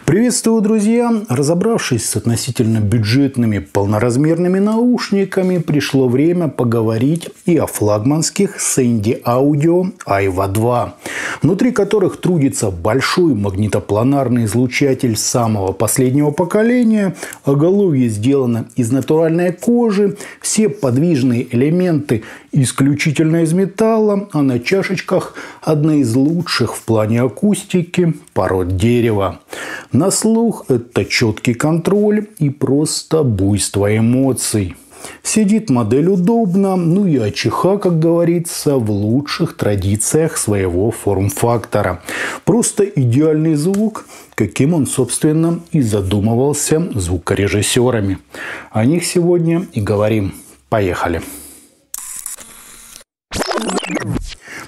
Приветствую, друзья! Разобравшись с относительно бюджетными полноразмерными наушниками, пришло время поговорить и о флагманских Sandy Audio Aiva 2, внутри которых трудится большой магнитопланарный излучатель самого последнего поколения, оголовье сделано из натуральной кожи, все подвижные элементы исключительно из металла, а на чашечках одна из лучших в плане акустики пород дерева. На слух это четкий контроль и просто буйство эмоций. Сидит модель удобно, ну и АЧХ, как говорится, в лучших традициях своего форм-фактора. Просто идеальный звук, каким он, собственно, и задумывался звукорежиссерами. О них сегодня и говорим. Поехали!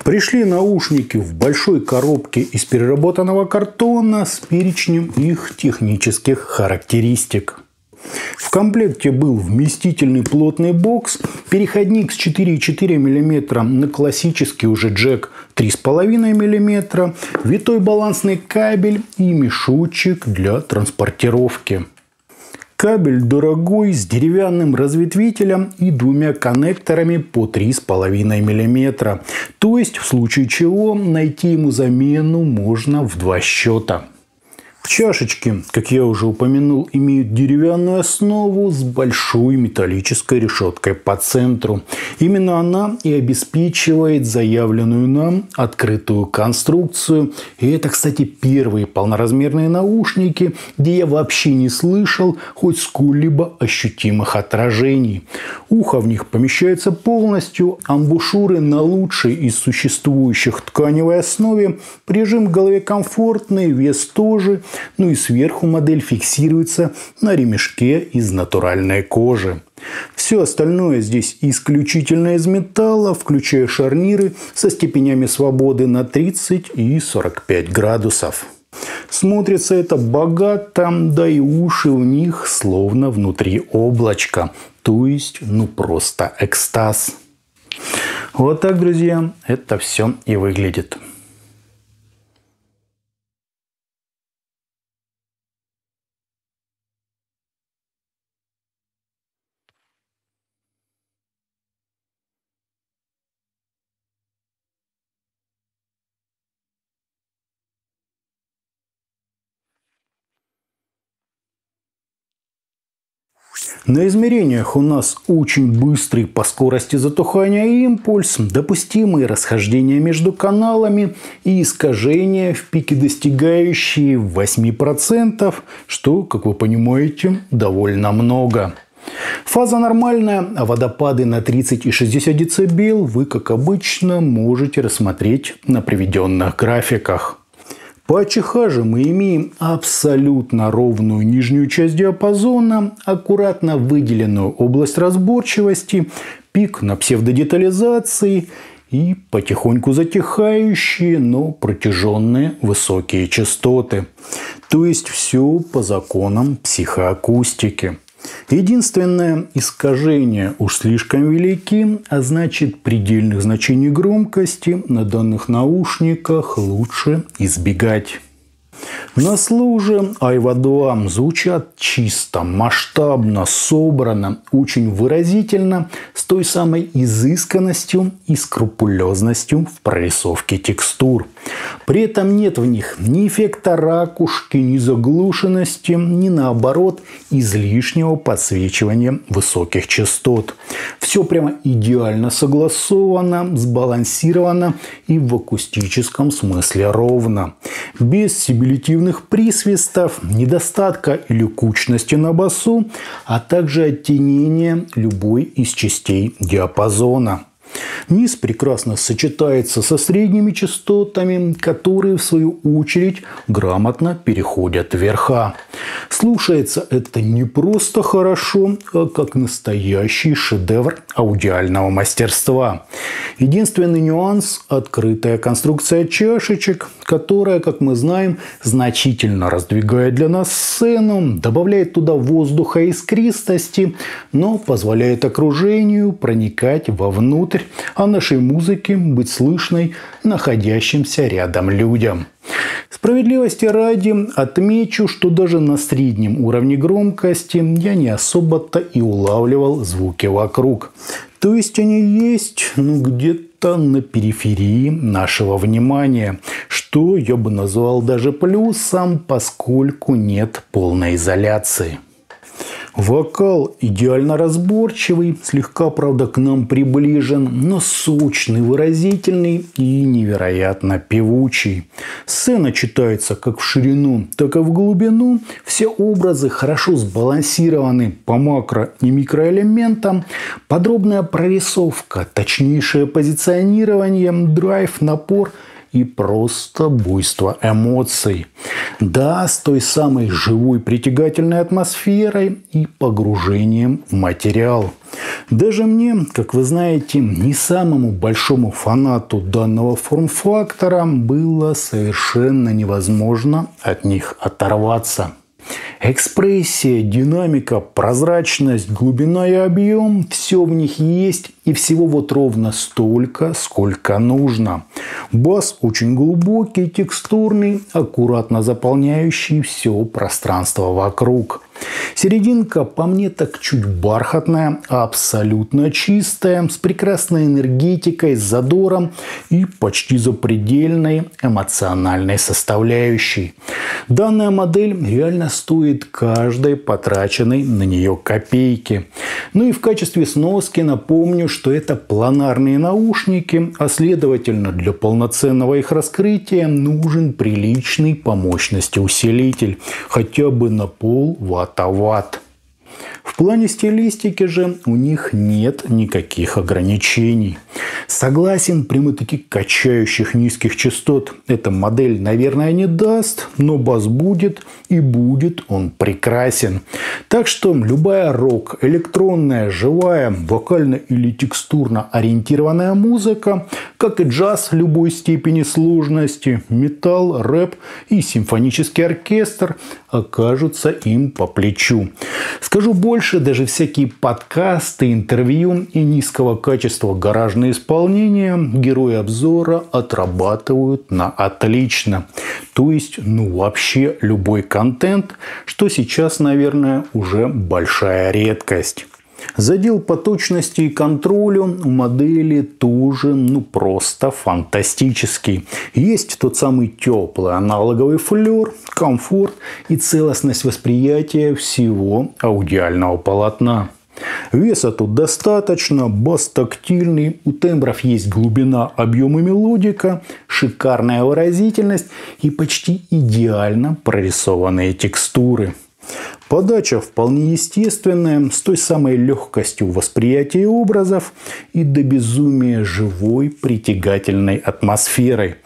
Пришли наушники в большой коробке из переработанного картона с перечнем их технических характеристик. В комплекте был вместительный плотный бокс, переходник с 4,4 мм на классический уже джек 3,5 мм, витой балансный кабель и мешочек для транспортировки. Кабель дорогой, с деревянным разветвителем и двумя коннекторами по 3,5 мм. То есть, в случае чего, найти ему замену можно в 2 счета. Чашечки, как я уже упомянул, имеют деревянную основу с большой металлической решеткой по центру. Именно она и обеспечивает заявленную нам открытую конструкцию. И это, кстати, первые полноразмерные наушники, где я вообще не слышал хоть сколь-либо ощутимых отражений. Ухо в них помещается полностью, амбушюры на лучшей из существующих тканевой основе, прижим к голове комфортный, вес тоже. Ну и сверху модель фиксируется на ремешке из натуральной кожи. Все остальное здесь исключительно из металла, включая шарниры со степенями свободы на 30 и 45 градусов. Смотрится это богато, да и уши у них словно внутри облачка. То есть, просто экстаз. Вот так, друзья, это все и выглядит. На измерениях у нас очень быстрый по скорости затухания импульс, допустимые расхождения между каналами и искажения в пике, достигающие 8%, что, как вы понимаете, довольно много. Фаза нормальная, а водопады на 30 и 60 дБ вы, как обычно, можете рассмотреть на приведенных графиках. По АЧХ же мы имеем абсолютно ровную нижнюю часть диапазона, аккуратно выделенную область разборчивости, пик на псевдодетализации и потихоньку затихающие, но протяженные высокие частоты. То есть все по законам психоакустики. Единственное, искажения уж слишком велики, а значит предельных значений громкости на данных наушниках лучше избегать. На слух же Aiva 2 звучат чисто, масштабно, собрано, очень выразительно, с той самой изысканностью и скрупулезностью в прорисовке текстур. При этом нет в них ни эффекта ракушки, ни заглушенности, ни наоборот излишнего подсвечивания высоких частот. Все прямо идеально согласовано, сбалансировано и в акустическом смысле ровно. Без сибилитивных присвистов, недостатка или кучности на басу, а также оттенения любой из частей диапазона. Низ прекрасно сочетается со средними частотами, которые, в свою очередь, грамотно переходят в верха. Слушается это не просто хорошо, а как настоящий шедевр аудиального мастерства. Единственный нюанс – открытая конструкция чашечек, которая, как мы знаем, значительно раздвигает для нас сцену, добавляет туда воздуха и искристости, но позволяет окружению проникать вовнутрь внутрь, а нашей музыке быть слышной находящимся рядом людям. Справедливости ради отмечу, что даже на среднем уровне громкости я не особо-то и улавливал звуки вокруг. То есть они есть, где-то на периферии нашего внимания, что я бы назвал даже плюсом, поскольку нет полной изоляции. Вокал идеально разборчивый, слегка, правда, к нам приближен, но сочный, выразительный и невероятно певучий. Сцена читается как в ширину, так и в глубину. Все образы хорошо сбалансированы по макро- и микроэлементам. Подробная прорисовка, точнейшее позиционирование, драйв, напор – и просто буйство эмоций. Да, с той самой живой притягательной атмосферой и погружением в материал. Даже мне, как вы знаете, не самому большому фанату данного форм-фактора было совершенно невозможно от них оторваться. Экспрессия, динамика, прозрачность, глубина и объем – все в них есть, и всего вот ровно столько, сколько нужно. Бас очень глубокий, текстурный, аккуратно заполняющий все пространство вокруг. Серединка по мне так чуть бархатная, абсолютно чистая, с прекрасной энергетикой, с задором и почти запредельной эмоциональной составляющей. Данная модель реально стоит каждой потраченной на нее копейки. Ну и в качестве сноски напомню, что это планарные наушники, а следовательно для полноценного их раскрытия нужен приличный по мощности усилитель, хотя бы на полватта-ватт. В плане стилистики же у них нет никаких ограничений. Согласен, прямо-таки качающих низких частот эта модель, наверное, не даст, но бас будет, и будет он прекрасен. Так что любая рок, электронная, живая, вокально или текстурно ориентированная музыка, как и джаз любой степени сложности, металл, рэп и симфонический оркестр окажутся им по плечу. Скажу больше, даже всякие подкасты, интервью и низкого качества гаражные исполнения герои обзора отрабатывают на отлично. То есть, вообще любой контент, что сейчас, наверное, уже большая редкость. Задел по точности и контролю у модели тоже просто фантастический. Есть тот самый теплый аналоговый флер, комфорт и целостность восприятия всего аудиального полотна. Веса тут достаточно, бас тактильный, у тембров есть глубина, объем и мелодика, шикарная выразительность и почти идеально прорисованные текстуры. Подача вполне естественная, с той самой легкостью восприятия образов и до безумия живой притягательной атмосферой.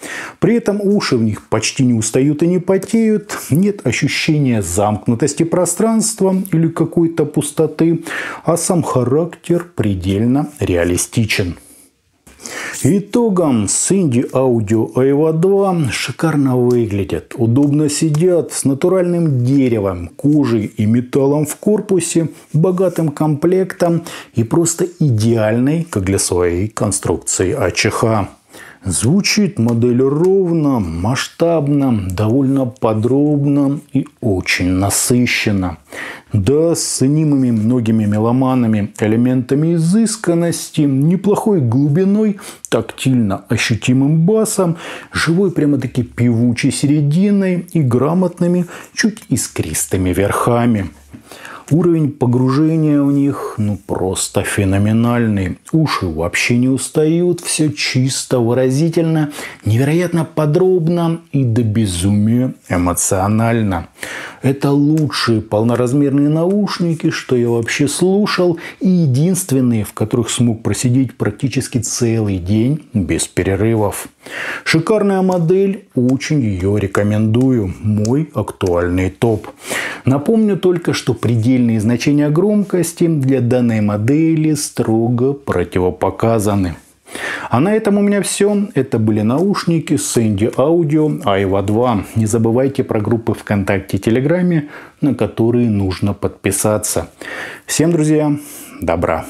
При этом уши в них почти не устают и не потеют, нет ощущения замкнутости пространства или какой-то пустоты, а сам характер предельно реалистичен. Итогом Syndy Audio AEVA 2 шикарно выглядят, удобно сидят, с натуральным деревом, кожей и металлом в корпусе, богатым комплектом и просто идеальной, как для своей конструкции, АЧХ. Звучит модель ровно, масштабно, довольно подробно и очень насыщенно. Да, с ценимыми многими меломанами элементами изысканности, неплохой глубиной, тактильно ощутимым басом, живой прямо-таки певучей серединой и грамотными, чуть искристыми верхами. Уровень погружения у них просто феноменальный. Уши вообще не устают, все чисто, выразительно, невероятно подробно и до безумия эмоционально. Это лучшие полноразмерные наушники, что я вообще слушал, и единственные, в которых смог просидеть практически целый день без перерывов. Шикарная модель, очень ее рекомендую. Мой актуальный топ. Напомню только, что предельные значения громкости для данной модели строго противопоказаны. А на этом у меня все. Это были наушники Syndy Audio AEVA 2. Не забывайте про группы ВКонтакте и Телеграме, на которые нужно подписаться. Всем, друзья, добра!